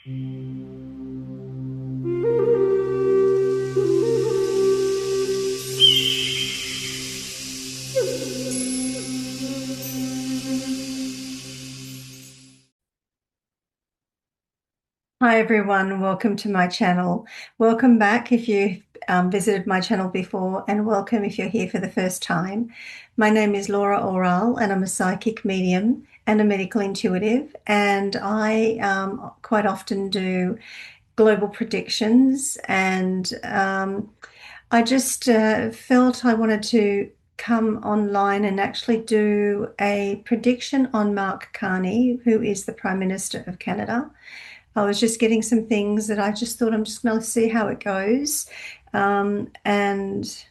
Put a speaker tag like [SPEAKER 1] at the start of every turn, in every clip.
[SPEAKER 1] Hi everyone, welcome to my channel. Welcome back if you visited my channel before, and welcome if you're here for the first time. My name is Laura Oral and I'm a psychic medium and a medical intuitive, and I quite often do global predictions, and I just felt I wanted to come online and actually do a prediction on Mark Carney, who is the Prime Minister of Canada. I was just getting some things that I just thought I'm just going to see how it goes. And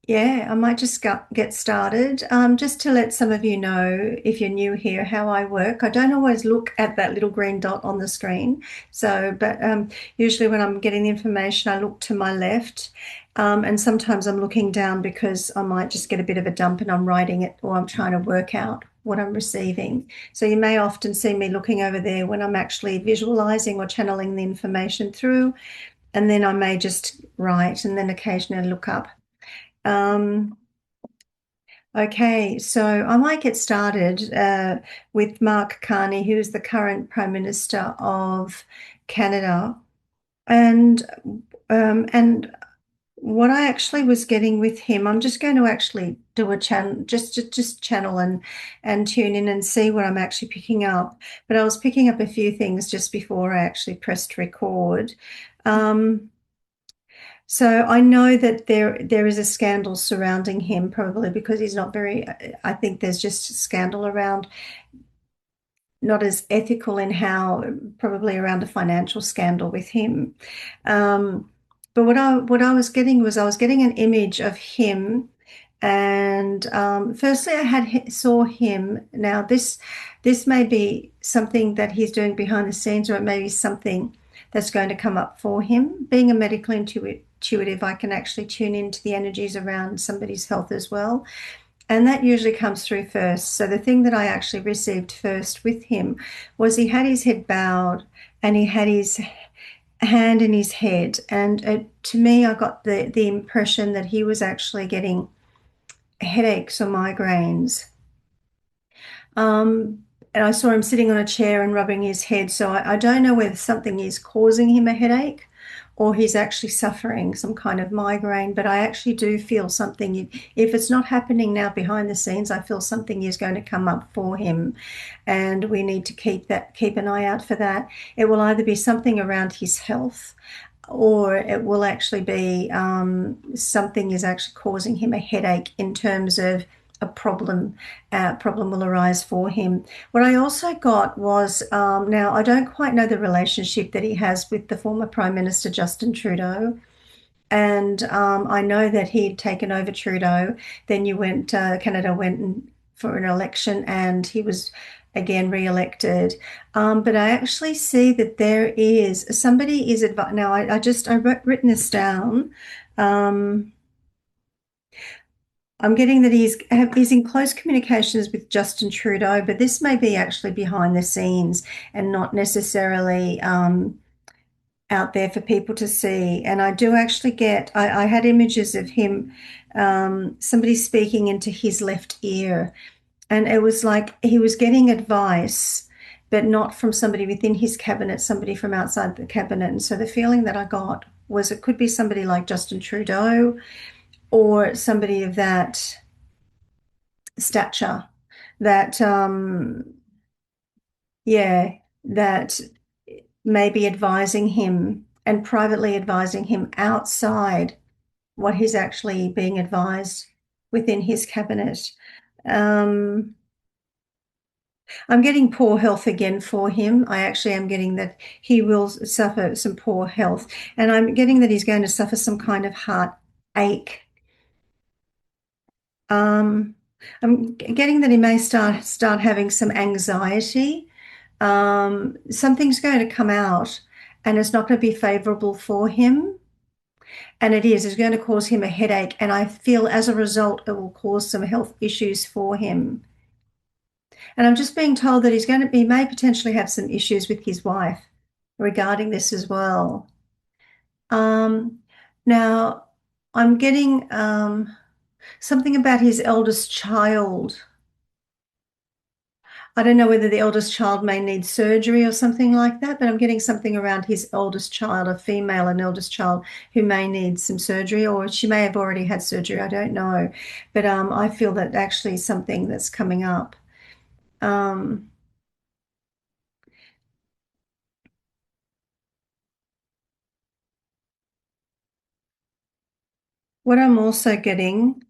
[SPEAKER 1] yeah, I might just get started. Just to let some of you know, if you're new here, how I work. I don't always look at that little green dot on the screen. But usually when I'm getting the information, I look to my left. And sometimes I'm looking down because I might just get a bit of a dump and I'm writing it, or I'm trying to work out what I'm receiving. So you may often see me looking over there when I'm actually visualizing or channeling the information through, and then I may just write and then occasionally look up. Okay, so I might get started with Mark Carney, who is the current Prime Minister of Canada. And what I actually was getting with him, I'm just going to actually do a channel, just channel and tune in and see what I'm actually picking up. But I was picking up a few things just before I actually pressed record. So I know that there is a scandal surrounding him, probably because he's not very, I think there's just a scandal around, not as ethical in how, probably around a financial scandal with him. But what I was getting was, I was getting an image of him, and firstly I saw him. Now this may be something that he's doing behind the scenes, or it may be something that's going to come up for him. Being a medical intuitive, I can actually tune into the energies around somebody's health as well. And that usually comes through first. So the thing that I actually received first with him was he had his head bowed and he had his hand in his head. And to me, I got the impression that he was actually getting headaches or migraines. And I saw him sitting on a chair and rubbing his head. So I don't know whether something is causing him a headache or he's actually suffering some kind of migraine, but I actually do feel something. If it's not happening now behind the scenes, I feel something is going to come up for him, and we need to keep an eye out for that. It will either be something around his health, or it will actually be something is actually causing him a headache in terms of a problem will arise for him. What I also got was, now I don't quite know the relationship that he has with the former Prime Minister Justin Trudeau, and I know that he'd taken over Trudeau. Then Canada went for an election, and he was again re-elected. But I actually see that there is somebody is advised. Now I've written this down. I'm getting that he's in close communications with Justin Trudeau, but this may be actually behind the scenes and not necessarily out there for people to see. And I do actually I had images of him, somebody speaking into his left ear, and it was like he was getting advice, but not from somebody within his cabinet, somebody from outside the cabinet. And so the feeling that I got was it could be somebody like Justin Trudeau, or somebody of that stature, that yeah, that may be advising him and privately advising him outside what he's actually being advised within his cabinet. I'm getting poor health again for him. I actually am getting that he will suffer some poor health, and I'm getting that he's going to suffer some kind of heartache. I'm getting that he may start having some anxiety. Something's going to come out, and it's not going to be favorable for him. And it's going to cause him a headache. And I feel as a result, it will cause some health issues for him. And I'm just being told that he may potentially have some issues with his wife. regarding this as well. Um, Now, I'm getting something about his eldest child. I don't know whether the eldest child may need surgery or something like that, but I'm getting something around his eldest child, a female, an eldest child who may need some surgery, or she may have already had surgery. I don't know. But I feel that actually something that's coming up. Um, what I'm also getting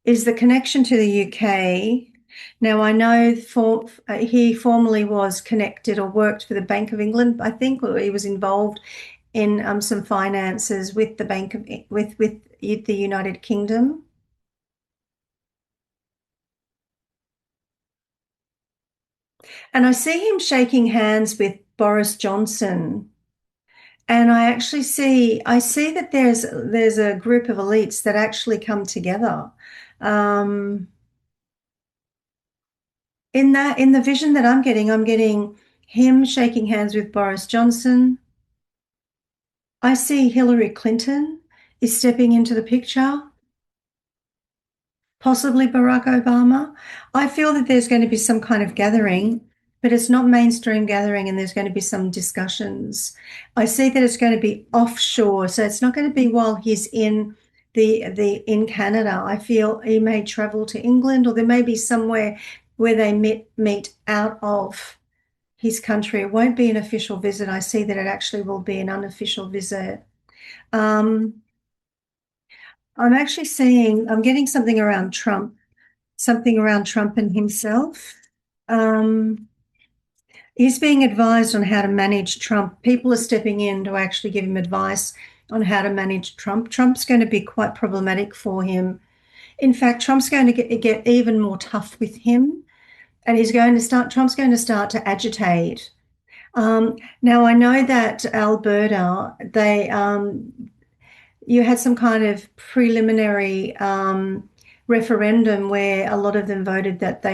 [SPEAKER 1] is the connection to the UK. Now, I know he formerly was connected or worked for the Bank of England, I think, or he was involved in some finances with the Bank of with the United Kingdom. And I see him shaking hands with Boris Johnson. And I see that there's a group of elites that actually come together. Um, in the vision that I'm getting him shaking hands with Boris Johnson. I see Hillary Clinton is stepping into the picture, possibly Barack Obama. I feel that there's going to be some kind of gathering, but it's not mainstream gathering, and there's going to be some discussions. I see that it's going to be offshore, so it's not going to be while he's in the in Canada. I feel he may travel to England, or there may be somewhere where they meet out of his country. It won't be an official visit. I see that it actually will be an unofficial visit. Um, I'm getting something around Trump and himself. Um, he's being advised on how to manage Trump. People are stepping in to actually give him advice on how to manage Trump. Trump's going to be quite problematic for him. In fact, Trump's going to get even more tough with him, and Trump's going to start to agitate. Now, I know that Alberta, you had some kind of preliminary referendum where a lot of them voted that the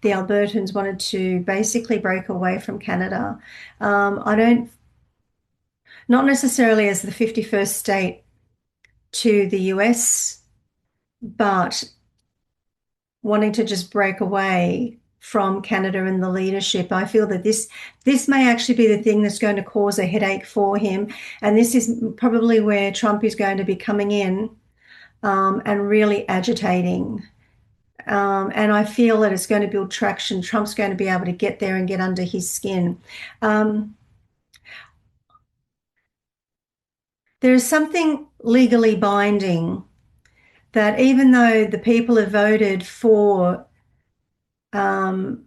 [SPEAKER 1] Albertans wanted to basically break away from Canada. I don't, not necessarily as the 51st state to the US, but wanting to just break away from Canada and the leadership. I feel that this may actually be the thing that's going to cause a headache for him, and this is probably where Trump is going to be coming in and really agitating. And I feel that it's going to build traction. Trump's going to be able to get there and get under his skin. Um, there is something legally binding that even though the people have voted for um,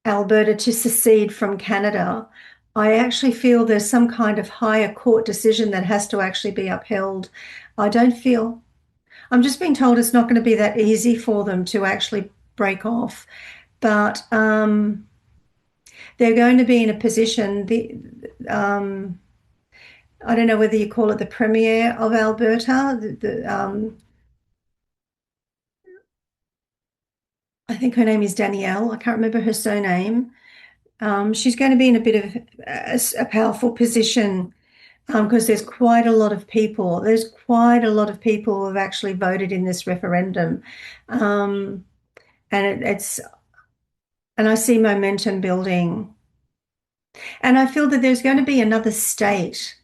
[SPEAKER 1] Alberta to secede from Canada, I actually feel there's some kind of higher court decision that has to actually be upheld. I don't feel, I'm just being told it's not going to be that easy for them to actually break off, but they're going to be in a position, I don't know whether you call it the Premier of Alberta, I think her name is Danielle. I can't remember her surname. She's going to be in a bit of a powerful position because there's quite a lot of people who have actually voted in this referendum. Um, and and I see momentum building. And I feel that there's going to be another state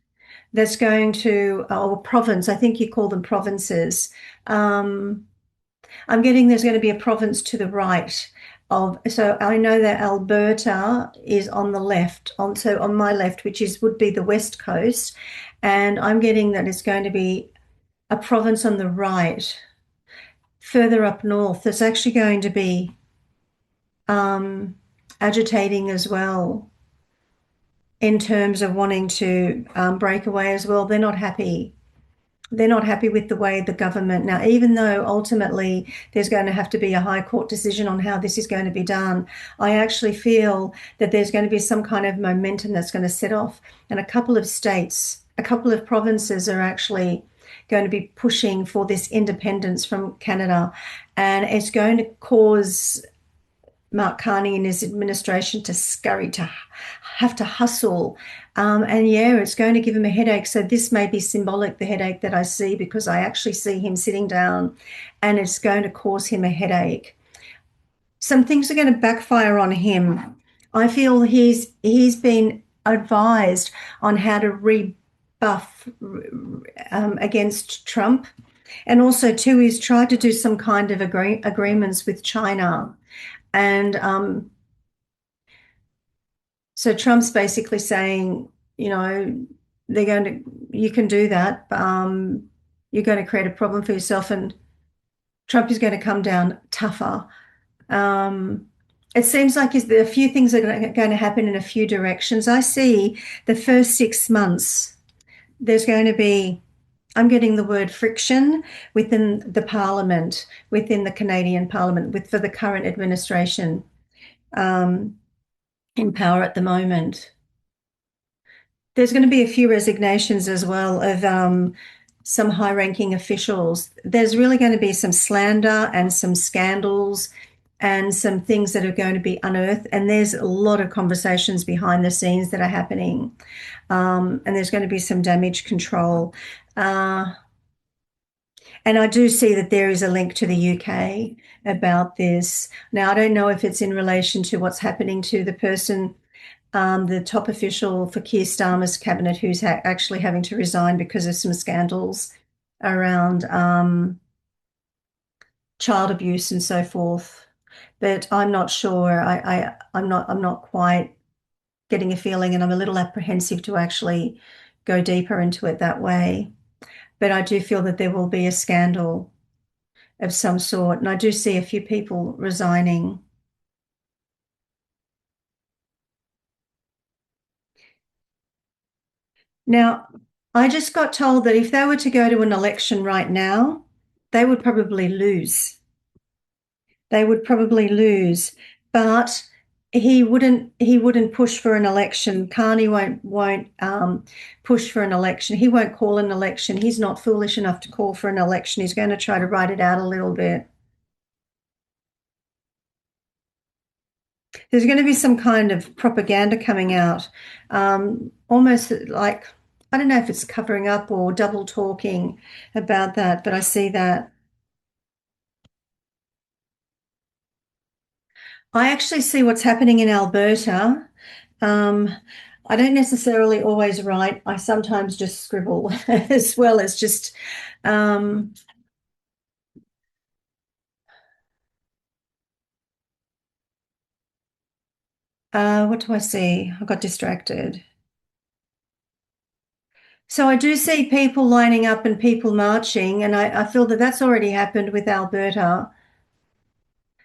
[SPEAKER 1] that's going to, or province, I think you call them provinces. Um, I'm getting there's going to be a province to the right of, so I know that Alberta is on the left, on my left, which would be the west coast, and I'm getting that it's going to be a province on the right, further up north. That's actually going to be um, agitating as well in terms of wanting to break away as well. They're not happy with the way the government now, even though ultimately there's going to have to be a high court decision on how this is going to be done. I actually feel that there's going to be some kind of momentum that's going to set off, and a couple of provinces are actually going to be pushing for this independence from Canada, and it's going to cause Mark Carney and his administration to scurry, to have to hustle. And yeah, it's going to give him a headache. So this may be symbolic, the headache that I see, because I actually see him sitting down and it's going to cause him a headache. Some things are going to backfire on him. I feel he's been advised on how to rebuff against Trump. And also, too, he's tried to do some kind of agreements with China. And so Trump's basically saying, you know, you can do that. You're going to create a problem for yourself, and Trump is going to come down tougher. Um, it seems like a few things are going to happen in a few directions. I see the first 6 months, there's going to be, I'm getting the word friction within the parliament, within the Canadian parliament, for the current administration in power at the moment. There's going to be a few resignations as well of some high-ranking officials. There's really going to be some slander and some scandals and some things that are going to be unearthed. And there's a lot of conversations behind the scenes that are happening. And there's going to be some damage control. And I do see that there is a link to the UK about this. Now, I don't know if it's in relation to what's happening to the person, the top official for Keir Starmer's cabinet, who's actually having to resign because of some scandals around child abuse and so forth. But I'm not sure. I'm not quite getting a feeling, and I'm a little apprehensive to actually go deeper into it that way. But I do feel that there will be a scandal of some sort, and I do see a few people resigning. Now, I just got told that if they were to go to an election right now, they would probably lose. They would probably lose, but he wouldn't push for an election. Carney won't push for an election. He won't call an election. He's not foolish enough to call for an election. He's going to try to write it out a little bit. There's going to be some kind of propaganda coming out, almost like, I don't know if it's covering up or double talking about that, but I see that. I actually see what's happening in Alberta. Um, I don't necessarily always write. I sometimes just scribble as well as just, um, what do I see? I got distracted. So I do see people lining up and people marching, and I feel that that's already happened with Alberta.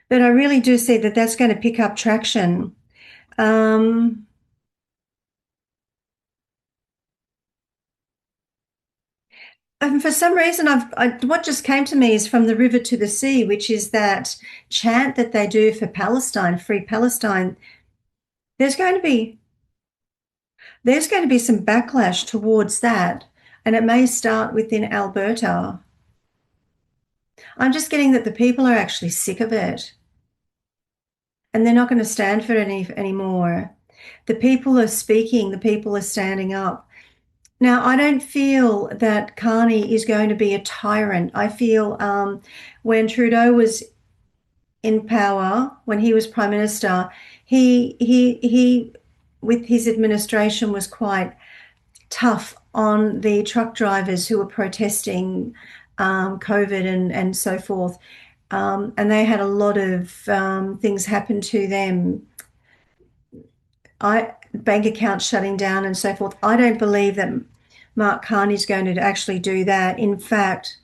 [SPEAKER 1] But I really do see that that's going to pick up traction. Um, and for some reason, what just came to me is from the river to the sea, which is that chant that they do for Palestine, free Palestine. There's going to be there's going to be some backlash towards that, and it may start within Alberta. I'm just getting that the people are actually sick of it, and they're not going to stand for it anymore. The people are speaking, the people are standing up. Now, I don't feel that Carney is going to be a tyrant. I feel when Trudeau was in power, when he was prime minister, he with his administration was quite tough on the truck drivers who were protesting COVID and so forth. And they had a lot of things happen to them. Bank accounts shutting down and so forth. I don't believe that Mark Carney's going to actually do that. In fact,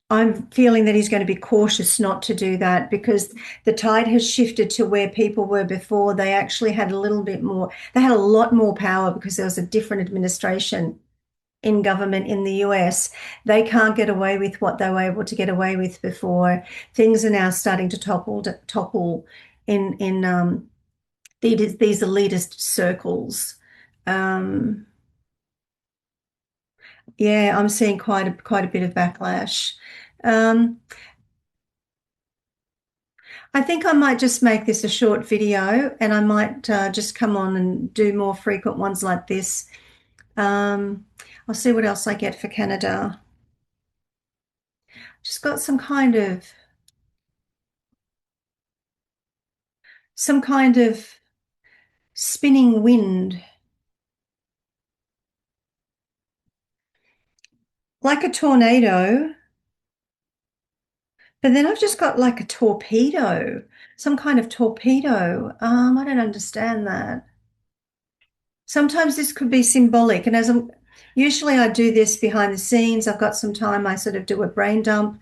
[SPEAKER 1] I'm feeling that he's going to be cautious not to do that because the tide has shifted to where people were before. They actually had a little bit more, they had a lot more power because there was a different administration in government in the US. They can't get away with what they were able to get away with before. Things are now starting to topple in these elitist circles. Um, yeah, I'm seeing quite a bit of backlash. Um, I think I might just make this a short video and I might just come on and do more frequent ones like this. Um, I'll see what else I get for Canada. Just got some kind of spinning wind, like a tornado, but then I've just got like a torpedo, some kind of torpedo. I don't understand that. Sometimes this could be symbolic, and usually I do this behind the scenes. I've got some time, I sort of do a brain dump.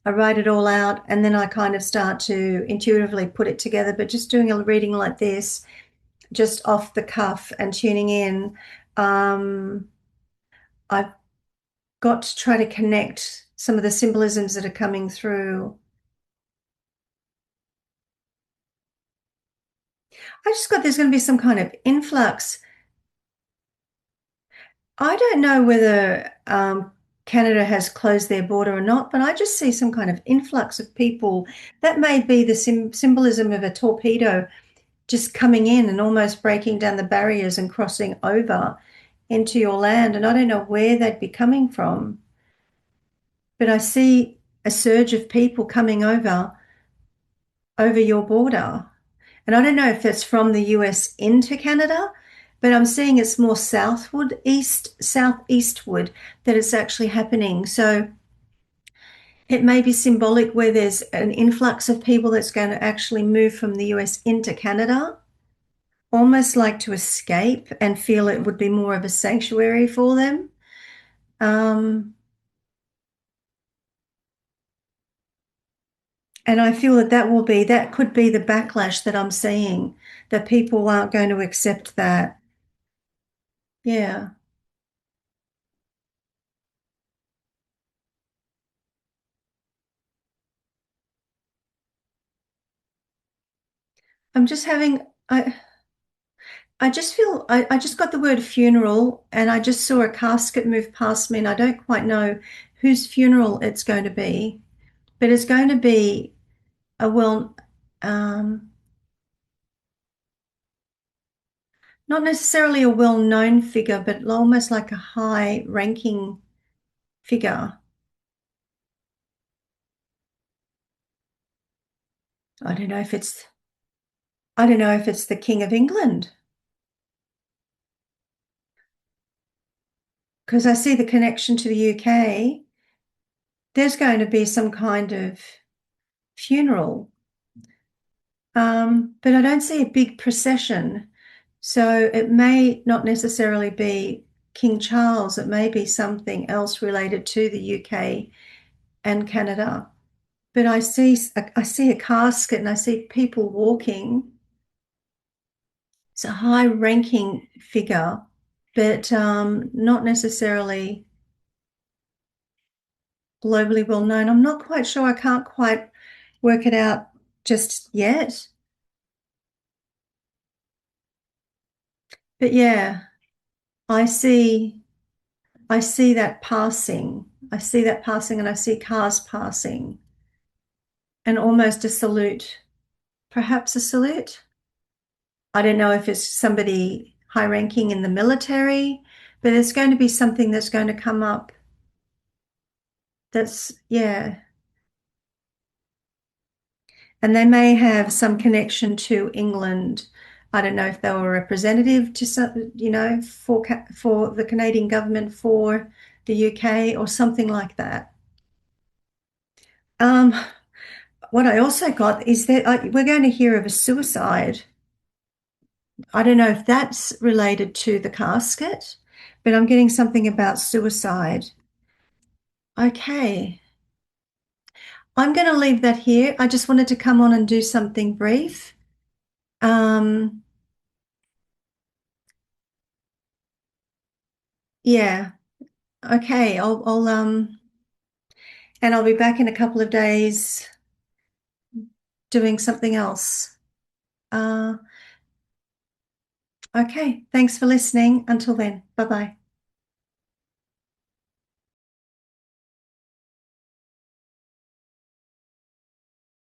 [SPEAKER 1] I write it all out and then I kind of start to intuitively put it together. But just doing a reading like this, just off the cuff and tuning in, um, I've got to try to connect some of the symbolisms that are coming through. I just got there's going to be some kind of influx. I don't know whether Canada has closed their border or not, but I just see some kind of influx of people. That may be the symbolism of a torpedo just coming in and almost breaking down the barriers and crossing over into your land. And I don't know where they'd be coming from, but I see a surge of people coming over your border. And I don't know if it's from the US into Canada, but I'm seeing it's more southeastward that it's actually happening. So it may be symbolic where there's an influx of people that's going to actually move from the US into Canada, almost like to escape and feel it would be more of a sanctuary for them. Um, and I feel that could be the backlash that I'm seeing, that people aren't going to accept that. Yeah. I'm just having, I just feel, I just got the word funeral and I just saw a casket move past me and I don't quite know whose funeral it's going to be, but it's going to be a um, not necessarily a well-known figure, but almost like a high-ranking figure. I don't know if it's, I don't know if it's the King of England, because I see the connection to the UK. There's going to be some kind of funeral, but I don't see a big procession. So it may not necessarily be King Charles. It may be something else related to the UK and Canada. But I see a casket and I see people walking. It's a high-ranking figure, but not necessarily globally well known. I'm not quite sure. I can't quite work it out just yet. But yeah, I see I see that passing. I see that passing and I see cars passing and almost a salute, perhaps a salute. I don't know if it's somebody high ranking in the military, but there's going to be something that's going to come up that's, yeah. And they may have some connection to England. I don't know if they were representative to some, for the Canadian government for the UK or something like that. Um, what I also got is that we're going to hear of a suicide. I don't know if that's related to the casket, but I'm getting something about suicide. Okay, I'm going to leave that here. I just wanted to come on and do something brief. Um, yeah, okay, and I'll be back in a couple of days doing something else. Uh, okay, thanks for listening. Until then, bye bye.